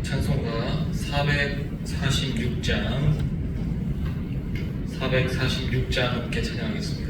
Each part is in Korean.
찬송가 446장 함께 찬양하겠습니다.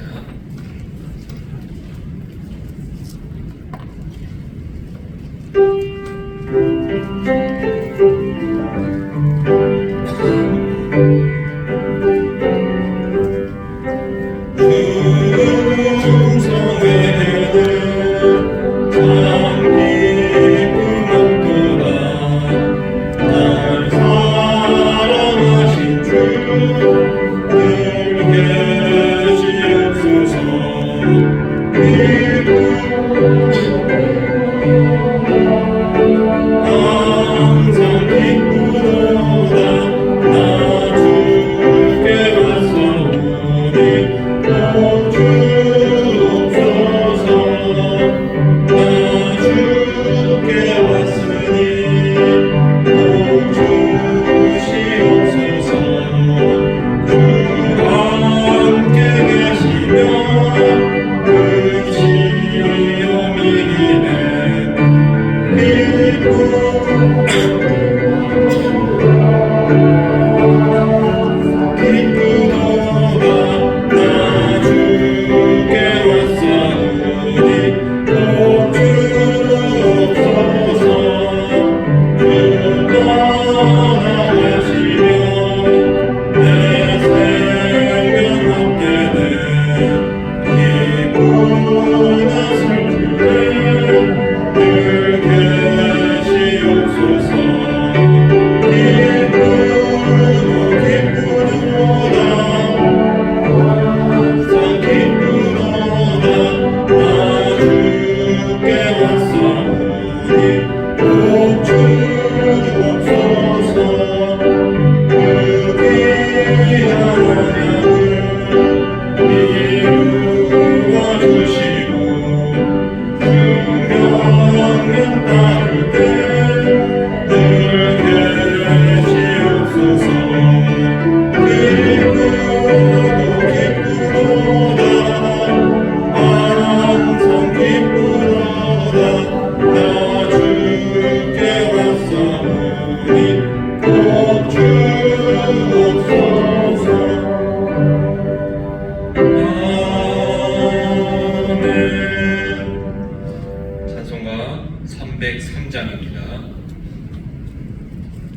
찬송가 303장입니다.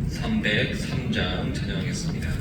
303장 찬양하겠습니다.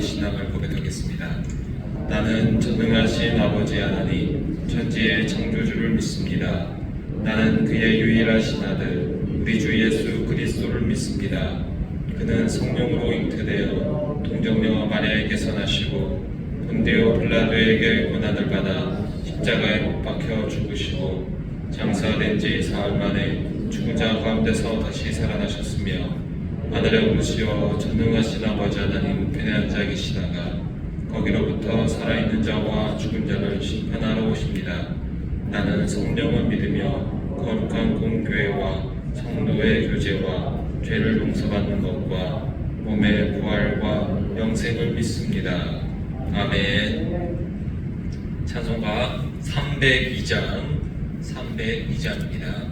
신앙을 고백하겠습니다. 나는 전능하신 아버지 하나님, 천지의 창조주를 믿습니다. 나는 그의 유일하신 아들 우리 주 예수 그리스도를 믿습니다. 그는 성령으로 잉태되어 동정녀 마리아에게서 나시고 본디오 빌라도에게 고난을 받아 십자가에 못 박혀 죽으시고 장사된 지 사흘 만에 죽은 자 가운데서 다시 살아나셨으며 하늘에 오르시어 전능하신 아버지 하나님 우편에 앉아 계시다가 거기로부터 살아있는 자와 죽은 자를 심판하러 오십니다. 나는 성령을 믿으며 거룩한 공교회와 성도의 교제와 죄를 용서받는 것과 몸의 부활과 영생을 믿습니다. 아멘. 찬송가 302장입니다.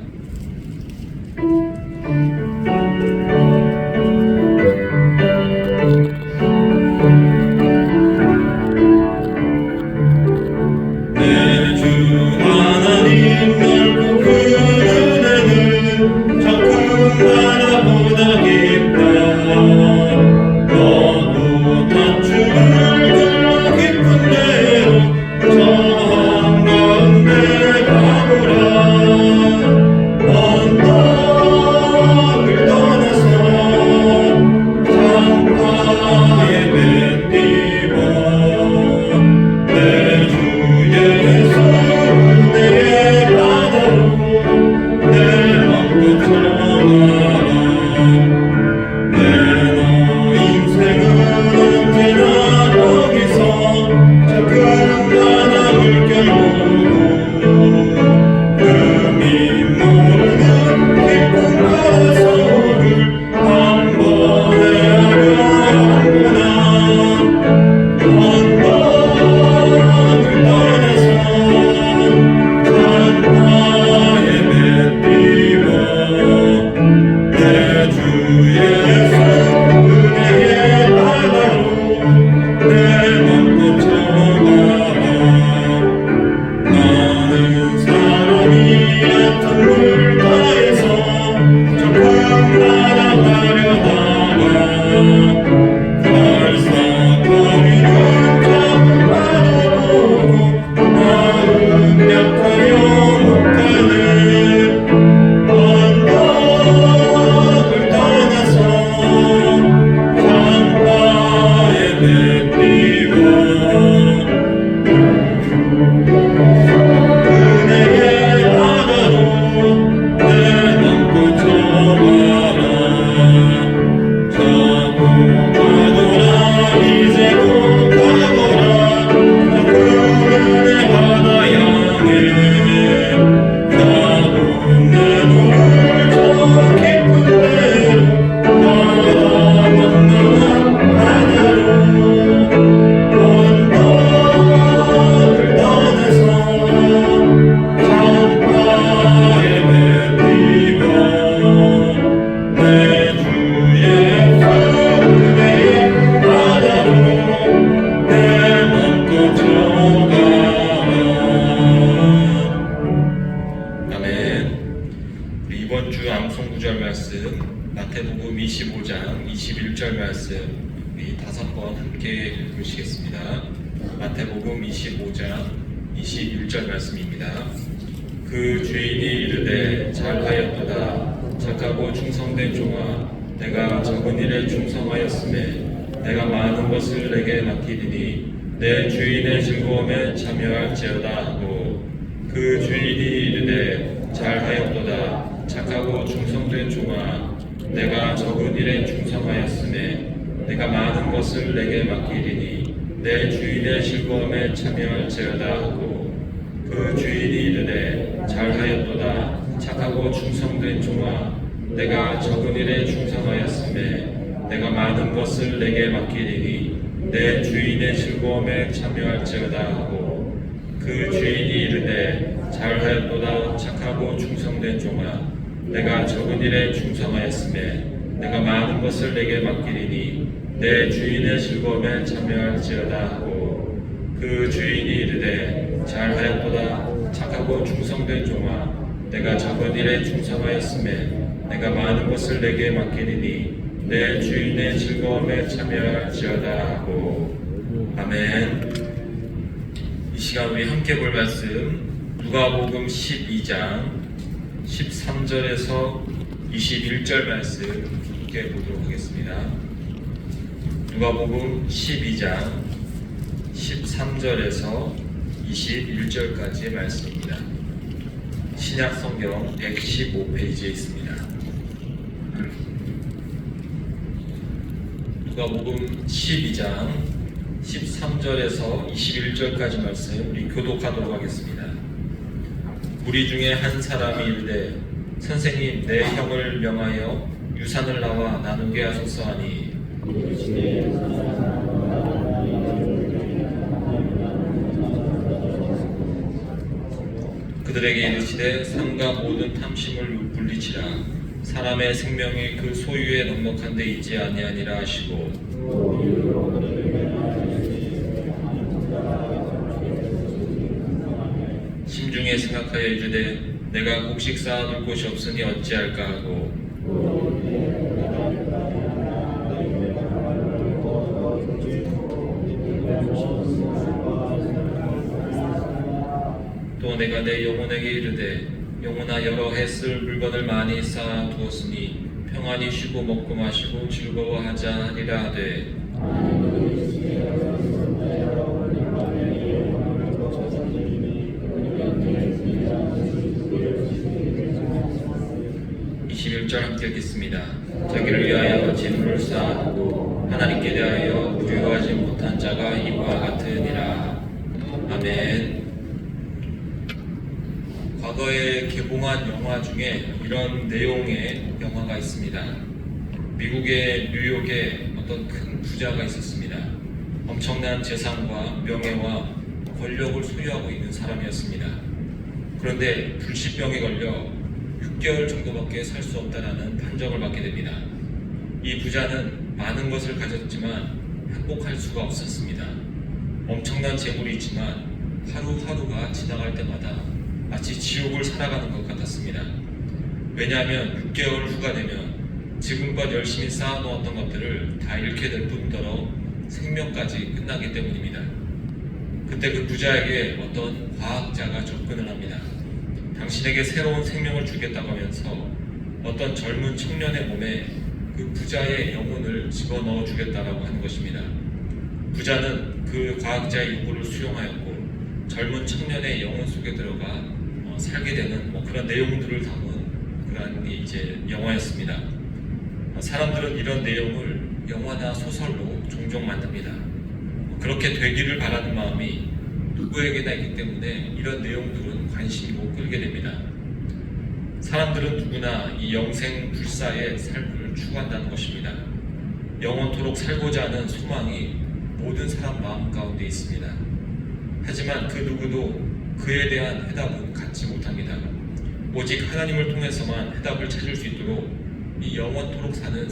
마태복음 25장 21절 말씀 우리 5번 함께 읽으시겠습니다. 마태복음 25장 21절 말씀입니다. 그 주인이 이르되 잘하였도다 착하고 충성된 종아 내가 적은 일에 충성하였음에 내가 많은 것을 내게 맡기리니 내 주인의 즐거움에 참여할지어다 하고 그 주인이 이르되 잘하였도다 착하고 충성된 종아 내가 적은 일에 충성하였음에 내가 많은 것을 내게 맡기리니 내 주인의 즐거움에 참여할지어다 하고 그 주인이 이르되 잘하였도다 착하고 충성된 종아 내가 적은 일에 충성하였음에 내가 많은 것을 내게 맡기리니 내 주인의 즐거움에 참여할지어다 하고 그 주인이 이르되 잘하였도다 착하고 충성된 종아 내가 적은 일에 충성하였음에 내가 많은 것을 내게 맡기리니 내 주인의 즐거움에 참여할지어다 하고 그 주인이 이르되 잘하였도다 착하고 충성된 종아 내가 적은 일에 충성하였음에 내가 많은 것을 내게 맡기리니 내 주인의 즐거움에 참여할지어다 하고 아멘. 이 시간 우리 함께 볼 말씀 누가복음 12장 13절에서 21절 말씀 함께 보도록 하겠습니다. 누가복음 12장 13절에서 21절까지의 말씀입니다. 신약 성경 115페이지에 있습니다. 누가복음 12장 13절에서 21절까지 말씀 우리 교독하도록 하겠습니다. 무리 중에 한 사람이 이르되 선생님 내 형을 명하여 유산을 나와 나누게 하소서 하니 그들에게 이르시되 삼가 모든 탐심을 물리치라 사람의 생명이 그 소유에 넉넉한 데 있지 아니하니라 하시고 심중에 생각하여 이르되 내가 곡식 쌓아둘 곳이 없으니 어찌할까 하고 또 내가 내 영혼에게 이르되 영혼아 여러 해 쓸 물건을 많이 쌓아두었으니 평안히 쉬고 먹고 마시고 즐거워하자 하리라 하되 21절 함께 읽겠습니다. 자기를 위하여 재물을 쌓아두고 하나님께 대하여 부유하지 못한 자가 이와 같으니라. 아멘. 과거에 개봉한 영화 중에 이런 내용의 영화가 있습니다. 미국의 뉴욕에 어떤 큰 부자가 있었습니다. 엄청난 재산과 명예와 권력을 소유하고 있는 사람이었습니다. 그런데 불치병에 걸려 6개월 정도밖에 살 수 없다라는 판정을 받게 됩니다. 이 부자는 많은 것을 가졌지만 행복할 수가 없었습니다. 엄청난 재물이 있지만 하루하루가 지나갈 때마다 마치 지옥을 살아가는 것 같았습니다. 왜냐하면 6개월 후가 되면 지금껏 열심히 쌓아놓았던 것들을 다 잃게 될 뿐더러 생명까지 끝나기 때문입니다. 그때 그 부자에게 어떤 과학자가 접근을 합니다. 당신에게 새로운 생명을 주겠다고 하면서 어떤 젊은 청년의 몸에 그 부자의 영혼을 집어넣어 주겠다라고 하는 것입니다. 부자는 그 과학자의 요구를 수용하였고 젊은 청년의 영혼 속에 들어가 살게 되는 그런 내용들을 담은 그런 이제 영화였습니다. 사람들은 이런 내용을 영화나 소설로 종종 만듭니다. 그렇게 되기를 바라는 마음이 누구에게나 있기 때문에 이런 내용들은 관심이 못 끌게 됩니다. 사람들은 누구나 이 영생 불사의 삶을 추구한다는 것입니다. 영원토록 살고자 하는 소망이 모든 사람 마음 가운데 있습니다. 하지만 그 누구도 그에 대한 해답은 갖지 못합니다. 오직 하나님을 통해서만 해답을 찾을 수 있도록 이 영원토록 사는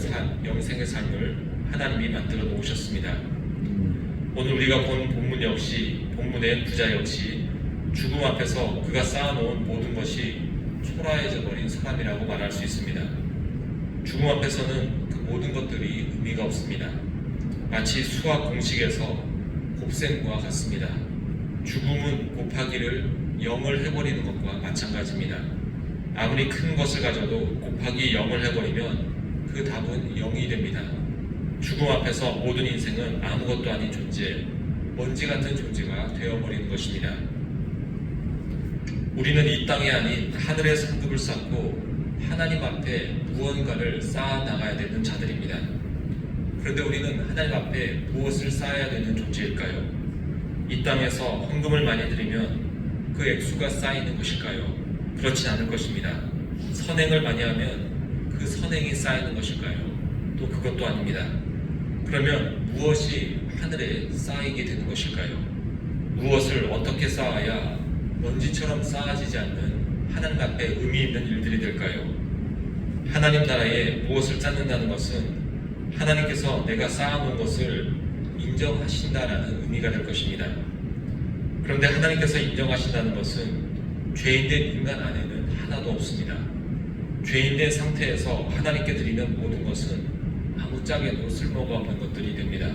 영생의 삶을 하나님이 만들어 놓으셨습니다. 오늘 우리가 본 본문의 부자 역시 죽음 앞에서 그가 쌓아놓은 모든 것이 초라해져 버린 사람이라고 말할 수 있습니다. 죽음 앞에서는 그 모든 것들이 의미가 없습니다. 마치 수학 공식에서 곱셈과 같습니다. 죽음은 곱하기를 0을 해버리는 것과 마찬가지입니다. 아무리 큰 것을 가져도 곱하기 0을 해버리면 그 답은 0이 됩니다. 죽음 앞에서 모든 인생은 아무것도 아닌 존재, 먼지 같은 존재가 되어버리는 것입니다. 우리는 이 땅이 아닌 하늘의 상급을 쌓고 하나님 앞에 무언가를 쌓아 나가야 되는 자들입니다. 그런데 우리는 하나님 앞에 무엇을 쌓아야 되는 존재일까요? 이 땅에서 헌금을 많이 드리면 그 액수가 쌓이는 것일까요? 그렇진 않을 것입니다. 선행을 많이 하면 그 선행이 쌓이는 것일까요? 또 그것도 아닙니다. 그러면 무엇이 하늘에 쌓이게 되는 것일까요? 무엇을 어떻게 쌓아야 먼지처럼 쌓아지지 않는 하나님 앞에 의미 있는 일들이 될까요? 하나님 나라에 무엇을 쌓는다는 것은 하나님께서 내가 쌓아놓은 것을 인정하신다라는 의미가 될 것입니다. 그런데 하나님께서 인정하신다는 것은 죄인된 인간 안에는 하나도 없습니다. 죄인된 상태에서 하나님께 드리는 모든 것은 아무짝에도 쓸모가 없는 것들이 됩니다.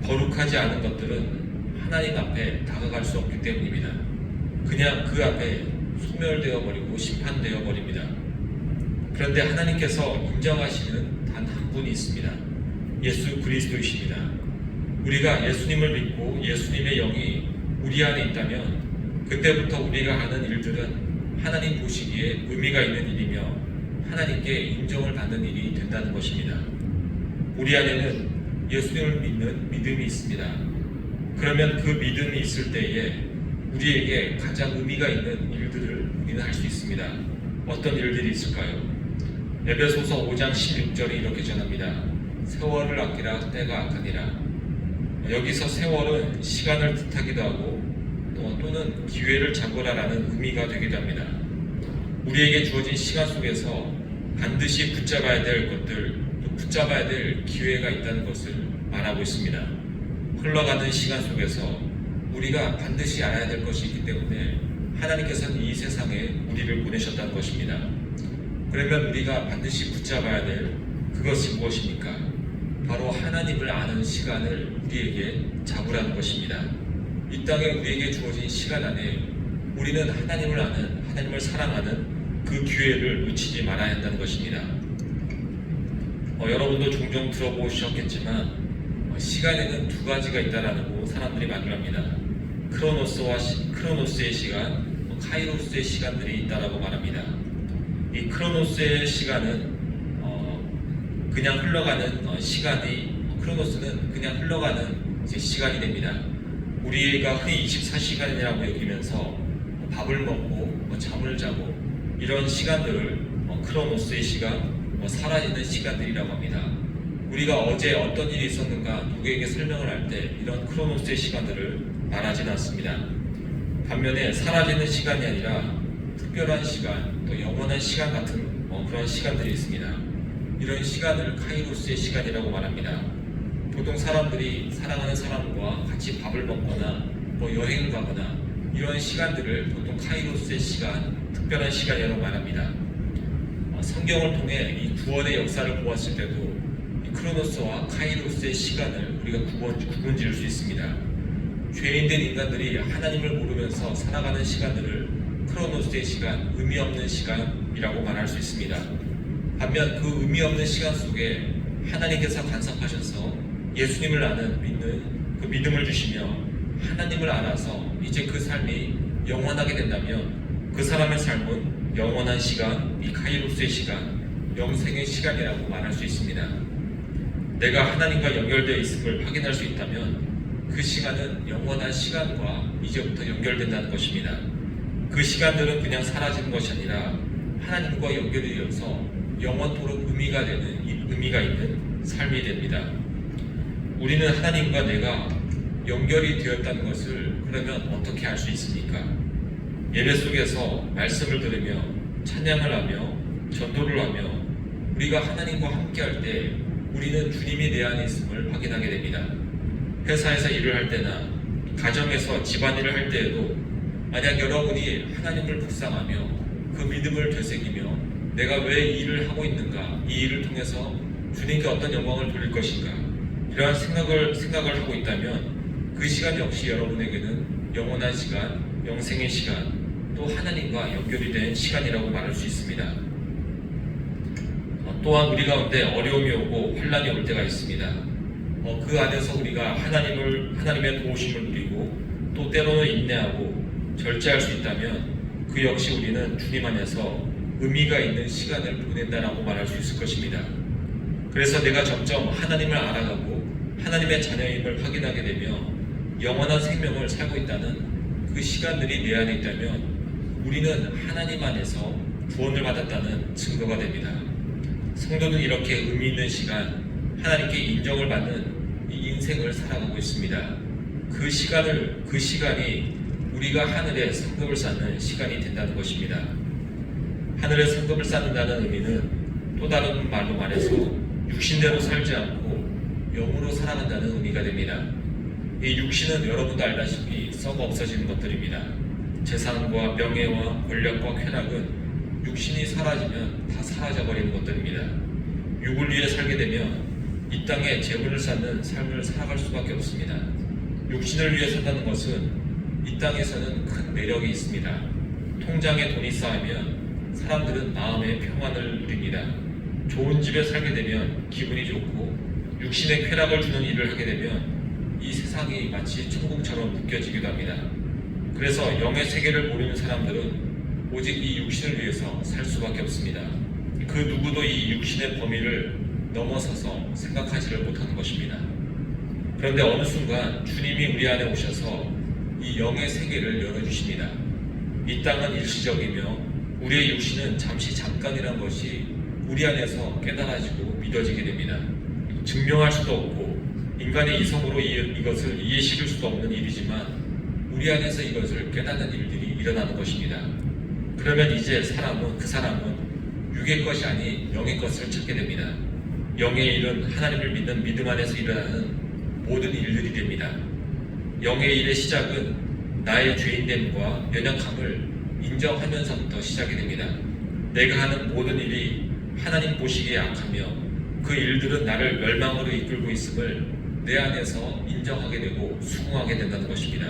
거룩하지 않은 것들은 하나님 앞에 다가갈 수 없기 때문입니다. 그냥 그 앞에 소멸되어 버리고 심판되어 버립니다. 그런데 하나님께서 인정하시는 단 한 분이 있습니다. 예수 그리스도이십니다. 우리가 예수님을 믿고 예수님의 영이 우리 안에 있다면 그때부터 우리가 하는 일들은 하나님 보시기에 의미가 있는 일이며 하나님께 인정을 받는 일이 된다는 것입니다. 우리 안에는 예수님을 믿는 믿음이 있습니다. 그러면 그 믿음이 있을 때에 우리에게 가장 의미가 있는 일들을 우리는 할 수 있습니다. 어떤 일들이 있을까요? 에베소서 5장 16절이 이렇게 전합니다. 세월을 아끼라 때가 악하니라. 여기서 세월은 시간을 뜻하기도 하고 또는 기회를 잡으라라는 의미가 되기도 합니다. 우리에게 주어진 시간 속에서 반드시 붙잡아야 될 것들, 또 붙잡아야 될 기회가 있다는 것을 말하고 있습니다. 흘러가는 시간 속에서 우리가 반드시 알아야 될 것이 있기 때문에 하나님께서는 이 세상에 우리를 보내셨다는 것입니다. 그러면 우리가 반드시 붙잡아야 될 그것이 무엇입니까? 바로 하나님을 아는 시간을 우리에게 잡으라는 것입니다. 이 땅에 우리에게 주어진 시간 안에 우리는 하나님을 아는, 하나님을 사랑하는 그 기회를 놓치지 말아야 한다는 것입니다. 여러분도 종종 들어보셨겠지만 시간에는 두 가지가 있다라고 사람들이 말을 합니다. 크로노스의 시간, 카이로스의 시간들이 있다라고 말합니다. 이 크로노스의 시간은 그냥 흘러가는 시간이, 크로노스는 그냥 흘러가는 시간이 됩니다. 우리가 흔히 24시간이라고 여기면서 밥을 먹고 잠을 자고 이런 시간들을 크로노스의 시간, 사라지는 시간들이라고 합니다. 우리가 어제 어떤 일이 있었는가 누구에게 설명을 할 때 이런 크로노스의 시간들을 말하지는 않습니다. 반면에 사라지는 시간이 아니라 특별한 시간, 또 영원한 시간 같은 그런 시간들이 있습니다. 이런 시간을 카이로스의 시간이라고 말합니다. 보통 사람들이 사랑하는 사람과 같이 밥을 먹거나 여행을 가거나 이런 시간들을 보통 카이로스의 시간, 특별한 시간이라고 말합니다. 성경을 통해 이 구원의 역사를 보았을 때도 이 크로노스와 카이로스의 시간을 우리가 구분 지을 수 있습니다. 죄인된 인간들이 하나님을 모르면서 살아가는 시간들을 크로노스의 시간, 의미 없는 시간이라고 말할 수 있습니다. 반면 그 의미 없는 시간 속에 하나님께서 간섭하셔서 예수님을 아는 믿는 그 믿음을 주시며 하나님을 알아서 이제 그 삶이 영원하게 된다면 그 사람의 삶은 영원한 시간, 이 카이로스의 시간, 영생의 시간이라고 말할 수 있습니다. 내가 하나님과 연결되어 있음을 확인할 수 있다면 그 시간은 영원한 시간과 이제부터 연결된다는 것입니다. 그 시간들은 그냥 사라지는 것이 아니라 하나님과 연결이 되어서 영원토록 의미가 있는 삶이 됩니다. 우리는 하나님과 내가 연결이 되었다는 것을 그러면 어떻게 알 수 있습니까? 예배 속에서 말씀을 들으며 찬양을 하며 전도를 하며 우리가 하나님과 함께할 때 우리는 주님이 내 안에 있음을 확인하게 됩니다. 회사에서 일을 할 때나 가정에서 집안일을 할 때에도 만약 여러분이 하나님을 묵상하며 그 믿음을 되새기며 내가 왜 이 일을 하고 있는가, 이 일을 통해서 주님께 어떤 영광을 돌릴 것인가 이러한 생각을 하고 있다면 그 시간 역시 여러분에게는 영원한 시간, 영생의 시간, 또 하나님과 연결이 된 시간이라고 말할 수 있습니다. 또한 우리 가운데 어려움이 오고 환난이 올 때가 있습니다. 그 안에서 우리가 하나님의 도우심을 누리고 또 때로는 인내하고 절제할 수 있다면 그 역시 우리는 주님 안에서 의미가 있는 시간을 보낸다라고 말할 수 있을 것입니다. 그래서 내가 점점 하나님을 알아가고 하나님의 자녀임을 확인하게 되며 영원한 생명을 살고 있다는 그 시간들이 내 안에 있다면 우리는 하나님 안에서 구원을 받았다는 증거가 됩니다. 성도는 이렇게 의미 있는 시간, 하나님께 인정을 받는 이 인생을 살아가고 있습니다. 그 시간이 우리가 하늘에 상급을 쌓는 시간이 된다는 것입니다. 하늘에 상급을 쌓는다는 의미는 또 다른 말로 말해서 육신대로 살지 않고 영으로 살아간다는 의미가 됩니다. 이 육신은 여러분도 알다시피 썩어 없어지는 것들입니다. 재산과 명예와 권력과 쾌락은 육신이 사라지면 다 사라져버리는 것들입니다. 육을 위해 살게 되면 이 땅에 재물을 쌓는 삶을 살아갈 수밖에 없습니다. 육신을 위해 산다는 것은 이 땅에서는 큰 매력이 있습니다. 통장에 돈이 쌓이면 사람들은 마음의 평안을 누립니다. 좋은 집에 살게 되면 기분이 좋고 육신의 쾌락을 주는 일을 하게 되면 이 세상이 마치 천국처럼 느껴지기도 합니다. 그래서 영의 세계를 모르는 사람들은 오직 이 육신을 위해서 살 수밖에 없습니다. 그 누구도 이 육신의 범위를 넘어서서 생각하지를 못하는 것입니다. 그런데 어느 순간 주님이 우리 안에 오셔서 이 영의 세계를 열어주십니다. 이 땅은 일시적이며 우리의 육신은 잠깐이란 것이 우리 안에서 깨달아지고 믿어지게 됩니다. 증명할 수도 없고 인간의 이성으로 이것을 이해시킬 수도 없는 일이지만 우리 안에서 이것을 깨닫는 일들이 일어나는 것입니다. 그러면 이제 그 사람은 육의 것이 아닌 영의 것을 찾게 됩니다. 영의 일은 하나님을 믿는 믿음 안에서 일어나는 모든 일들이 됩니다. 영의 일의 시작은 나의 죄인됨과 연약함을 인정하면서부터 시작이 됩니다. 내가 하는 모든 일이 하나님 보시기에 악하며 그 일들은 나를 멸망으로 이끌고 있음을 내 안에서 인정하게 되고 수긍하게 된다는 것입니다.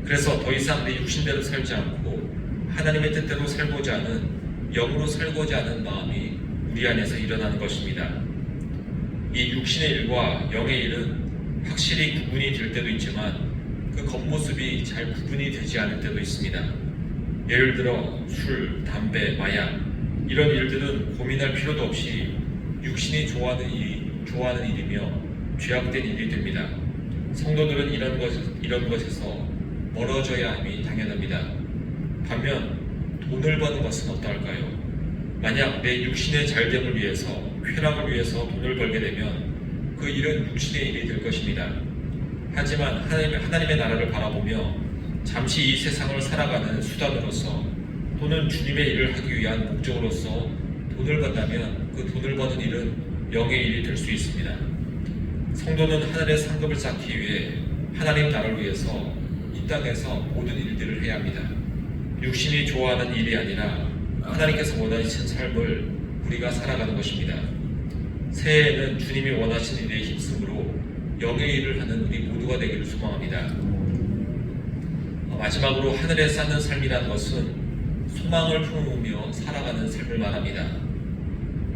그래서 더 이상 내 육신대로 살지 않고 하나님의 뜻대로 살고자 하는 영으로 살고자 하는 마음이 우리 안에서 일어나는 것입니다. 이 육신의 일과 영의 일은 확실히 구분이 될 때도 있지만 그 겉모습이 잘 구분이 되지 않을 때도 있습니다. 예를 들어 술, 담배, 마약 이런 일들은 고민할 필요도 없이 육신이 좋아하는 일이며 죄악된 일이 됩니다. 성도들은 이런 것에서 멀어져야 함이 당연합니다. 반면 돈을 버는 것은 어떠할까요? 만약 내 육신의 잘됨을 위해서, 쾌락을 위해서 돈을 벌게 되면 그 일은 육신의 일이 될 것입니다. 하지만 하나님의 나라를 바라보며 잠시 이 세상을 살아가는 수단으로서 또는 주님의 일을 하기 위한 목적으로서 돈을 번다면 그 돈을 버는 일은 영의 일이 될 수 있습니다. 성도는 하늘의 상급을 쌓기 위해 하나님 나라를 위해서 이 땅에서 모든 일들을 해야 합니다. 육신이 좋아하는 일이 아니라 하나님께서 원하시는 삶을 우리가 살아가는 것입니다. 새해에는 주님이 원하시는 일에 힘쓰므로 영의 일을 하는 우리 모두가 되기를 소망합니다. 마지막으로 하늘에 쌓는 삶이라는 것은 소망을 품으며 살아가는 삶을 말합니다.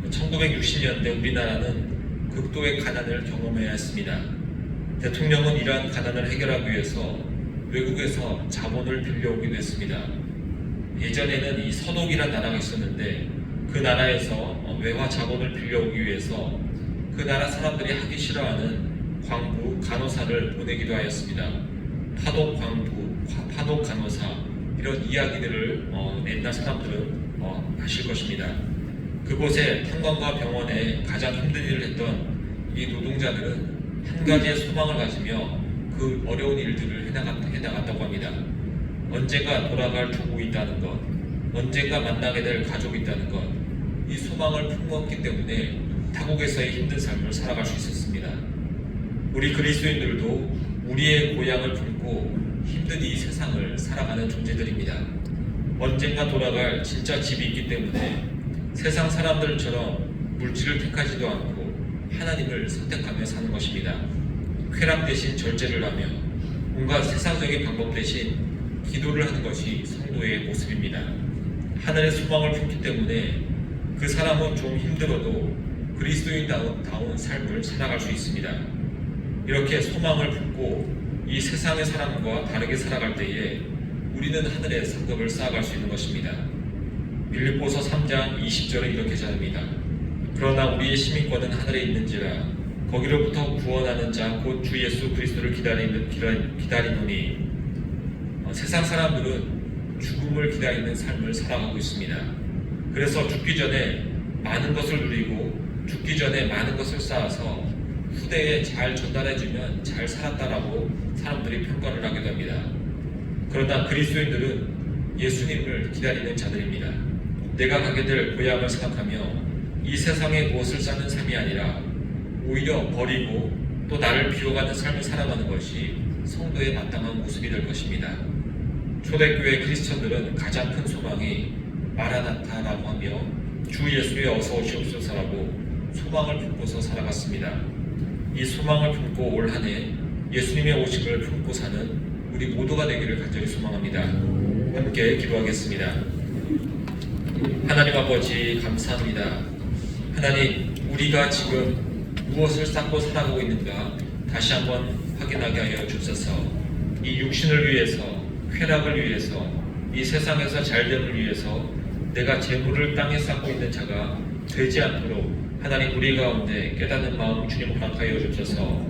1960년대 우리나라는 극도의 가난을 경험해야 했습니다. 대통령은 이러한 가난을 해결하기 위해서 외국에서 자본을 빌려오기도 했습니다. 예전에는 이 서독이라는 나라가 있었는데 그 나라에서 외화 자본을 빌려오기 위해서 그 나라 사람들이 하기 싫어하는 광부, 간호사를 보내기도 하였습니다. 파독 광부, 파독 간호사 이런 이야기들을 옛날 사람들은 아실 것입니다. 그곳에 탄광과 병원에 가장 힘든 일을 했던 이 노동자들은 한 가지의 소망을 가지며 그 어려운 일들을 해나갔다고 합니다. 언젠가 돌아갈 조국이 있다는 것, 언젠가 만나게 될 가족이 있다는 것, 이 소망을 품었기 때문에 타국에서의 힘든 삶을 살아갈 수 있었습니다. 우리 그리스도인들도 우리의 고향을 품고 힘든 이 세상을 살아가는 존재들입니다. 언젠가 돌아갈 진짜 집이 있기 때문에 세상 사람들처럼 물질을 택하지도 않고 하나님을 선택하며 사는 것입니다. 쾌락 대신 절제를 하며 온갖 세상적인 방법 대신 기도를 하는 것이 성도의 모습입니다. 하늘의 소망을 품기 때문에 그 사람은 좀 힘들어도 그리스도인다운 삶을 살아갈 수 있습니다. 이렇게 소망을 품고 이 세상의 사람과 다르게 살아갈 때에 우리는 하늘의 상급을 쌓아갈 수 있는 것입니다. 빌립보서 3장 20절에 이렇게 전합니다. 그러나 우리의 시민권은 하늘에 있는지라 거기로부터 구원하는 자 곧 주 예수 그리스도를 기다리노니 세상 사람들은 죽음을 기다리는 삶을 살아가고 있습니다. 그래서 죽기 전에 많은 것을 누리고 죽기 전에 많은 것을 쌓아서 후대에 잘 전달해주면 잘 살았다라고 사람들이 평가를 하기도 합니다. 그러나 그리스도인들은 예수님을 기다리는 자들입니다. 내가 가게 될 고향을 생각하며 이 세상에 무엇을 쌓는 삶이 아니라 오히려 버리고 또 나를 비워가는 삶을 살아가는 것이 성도의 마땅한 모습이 될 것입니다. 초대교회 크리스천들은 가장 큰 소망이 마라나타라고 하며 주 예수의 어서 오시옵소서라고 소망을 품고서 살아갔습니다. 이 소망을 품고 올 한 해 예수님의 오심을 품고 사는 우리 모두가 되기를 간절히 소망합니다. 함께 기도하겠습니다. 하나님 아버지 감사합니다. 하나님, 우리가 지금 무엇을 쌓고 살아가고 있는가 다시 한번 확인하게 하여 주옵소서. 이 육신을 위해서, 쾌락을 위해서, 이 세상에서 잘됨을 위해서 내가 재물을 땅에 쌓고 있는 자가 되지 않도록 하나님 우리 가운데 깨닫는 마음 주님 허락하여 주옵소서.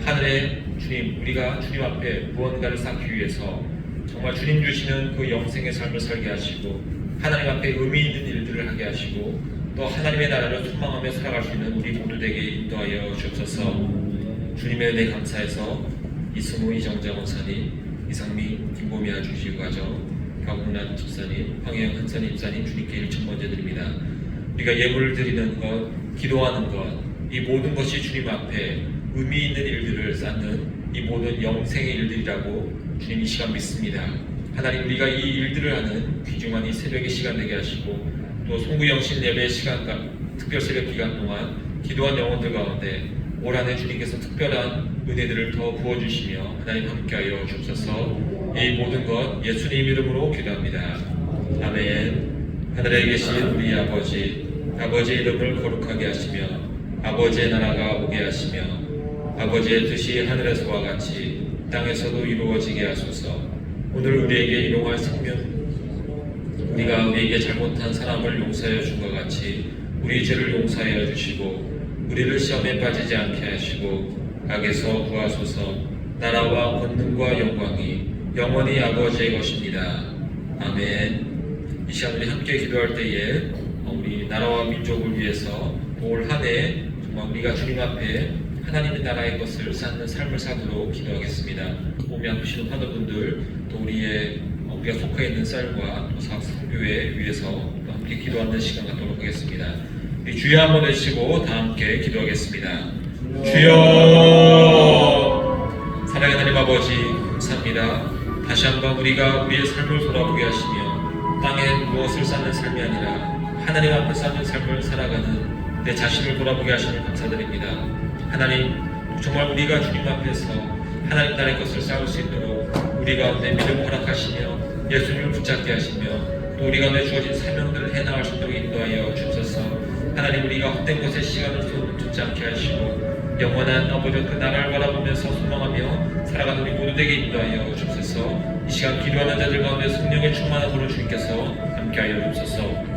하늘에 주님, 우리가 주님 앞에 무언가를 쌓기 위해서 정말 주님 주시는 그 영생의 삶을 살게 하시고 하나님 앞에 의미 있는 일들을 하게 하시고 또 하나님의 나라를 소망하며 살아갈 수 있는 우리 모두에게 인도하여 주옵소서. 주님의 은혜 감사해서 이승우, 이정자 권사님, 이상민, 김보미아 주지과정, 박웅란 집사님, 황혜영 한사님 집사님 주님께 1,000번째 드립니다. 우리가 예물을 드리는 것, 기도하는 것, 이 모든 것이 주님 앞에 의미 있는 일들을 쌓는 이 모든 영생의 일들이라고 주님 이 시간 믿습니다. 하나님, 우리가 이 일들을 하는 귀중한 이 새벽의 시간 되게 하시고 또 송구영신 예배 시간과 특별 새벽 기간 동안 기도한 영혼들 가운데 올 한 해 주님께서 특별한 은혜들을 더 부어주시며 하나님 함께하여 주옵소서. 이 모든 것 예수님 이름으로 기도합니다. 아멘. 하늘에 계신 우리 아버지, 아버지의 이름을 거룩하게 하시며 아버지의 나라가 오게 하시며 아버지의 뜻이 하늘에서와 같이 땅에서도 이루어지게 하소서. 오늘 우리에게 일용할 생명, 우리가 우리에게 잘못한 사람을 용서하여 준 것 같이 우리 죄를 용서하여 주시고 우리를 시험에 빠지지 않게 하시고 악에서 구하소서. 나라와 권능과 영광이 영원히 아버지의 것입니다. 아멘. 이 시간 우리 함께 기도할 때에 우리 나라와 민족을 위해서 올 한 해 정말 우리가 주님 앞에 하나님의 나라의 것을 쌓는 삶을 사도록 기도하겠습니다. 몸이 아프시는 환우분들, 또 우리가 속해 있는 쌀과 또 사학성교회 위해서 또 함께 기도하는 시간 갖도록 하겠습니다. 우리 주여 한번 외치고 다 함께 기도하겠습니다. 주여! 사랑의 하나님 아버지 감사합니다. 다시 한번 우리가 우리의 삶을 돌아보게 하시며 땅에 무엇을 쌓는 삶이 아니라 하나님 앞에 쌓는 삶을 살아가는 내 자신을 돌아보게 하시니 감사드립니다. 하나님, 정말 우리가 주님 앞에서 하나님 나라의 것을 쌓을 수 있도록 우리 가운데 믿음을 허락하시며 예수님을 붙잡게 하시며 또 우리 가운데 주어진 사명들을 해나갈 수 있도록 인도하여 주옵소서. 하나님, 우리가 헛된 것에 시간을 쏟지 않게 하시고 영원한 아버지 그 나라를 바라보면서 소망하며 살아가는 우리 모두에게 인도하여 주옵소서. 이 시간 기도하는 자들 가운데 성령의 충만함으로 주님께서 함께하여 주옵소서.